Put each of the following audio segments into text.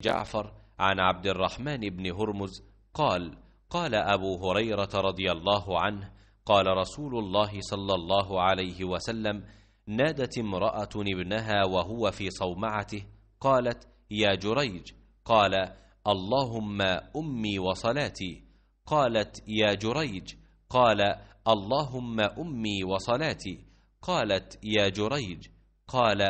جعفر عن عبد الرحمن بن هرمز قال: قال أبو هريرة رضي الله عنه: قال رسول الله صلى الله عليه وسلم: نادت امرأة ابنها وهو في صومعته، قالت: يا جريج. قال: اللهم أمي وصلاتي. قالت: يا جريج. قال: اللهم أمي وصلاتي. قالت: يا جريج. قال: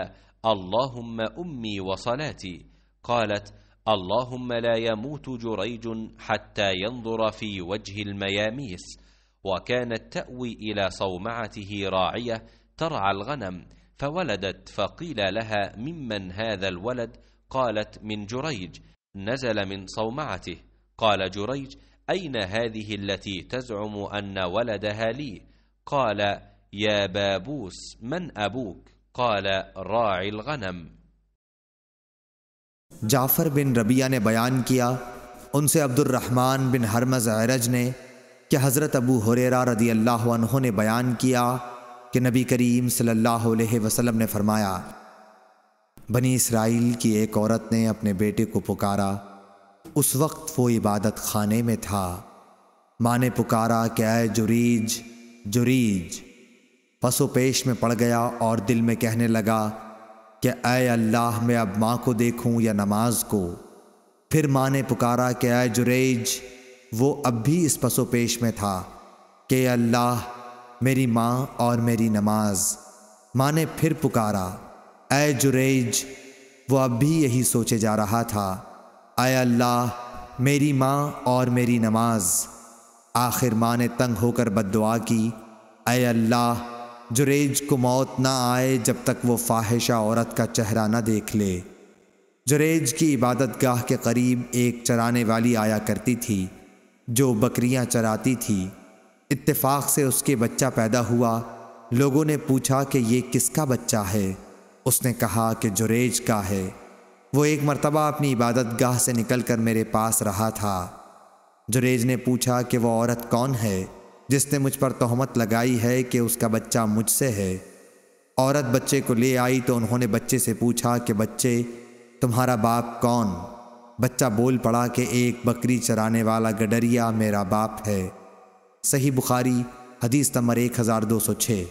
اللهم أمي وصلاتي. قالت: اللهم لا يموت جريج حتى ينظر في وجه المياميس. وكانت تأوي إلى صومعته راعية ترعى الغنم، فولدت، فقيل لها: ممن هذا الولد؟ قالت: من جريج، نزل من صومعته. قال جريج: أين هذه التي تزعم أن ولدها لي؟ قال: يا بابوس، من أبوك؟ قال: راعي الغنم. جعفر بن ربیعہ نے بیان کیا، ان سے عبد الرحمن بن ہرمز اعرج نے، کہ حضرت ابو ہریرہ رضی اللہ عنہ نے بیان کیا کہ نبی کریم صلی اللہ علیہ وسلم نے فرمایا: بنی اسرائیل کی ایک عورت نے اپنے بیٹے کو پکارا، اس وقت وہ عبادت خانے میں تھا۔ ماں نے پکارا کہ اے جریج جریج، پس وہ پیش میں پڑ گیا اور دل میں کہنے لگا کہ اے اللہ، میں اب ماں کو دیکھوں یا نماز کو؟ پھر ماں نے پکارا کہ اے جریج، وہ اب بھی اس پس و پیش میں تھا کہ اے اللہ، میری ماں اور میری نماز۔ ماں نے پھر پکارا اے جریج، وہ اب بھی یہی سوچے جا رہا تھا، اے اللہ، میری ماں اور میری نماز۔ آخر ماں نے تنگ ہو کر بد دعا کی، اے اللہ، جریج کو موت نہ آئے جب تک وہ فاحشہ عورت کا چہرہ نہ دیکھ لے۔ جریج کی عبادت گاہ کے قریب ایک چرانے والی آیا کرتی تھی جو بکریاں چراتی تھی۔ اتفاق سے اس کے بچہ پیدا ہوا۔ لوگوں نے پوچھا کہ یہ کس کا بچہ ہے؟ اس نے کہا کہ جریج کا ہے، وہ ایک مرتبہ اپنی عبادت گاہ سے نکل کر میرے پاس رہا تھا۔ جریج نے پوچھا کہ وہ عورت کون ہے جس نے مجھ پر تہمت لگائی ہے کہ اس کا بچہ مجھ سے ہے؟ عورت بچے کو لے آئی تو انہوں نے بچے سے پوچھا کہ بچے، تمہارا باپ کون؟ بچہ بول پڑا کہ ایک بکری چرانے والا گڈریا میرا باپ ہے۔ صحیح بخاری حدیث نمبر 1206۔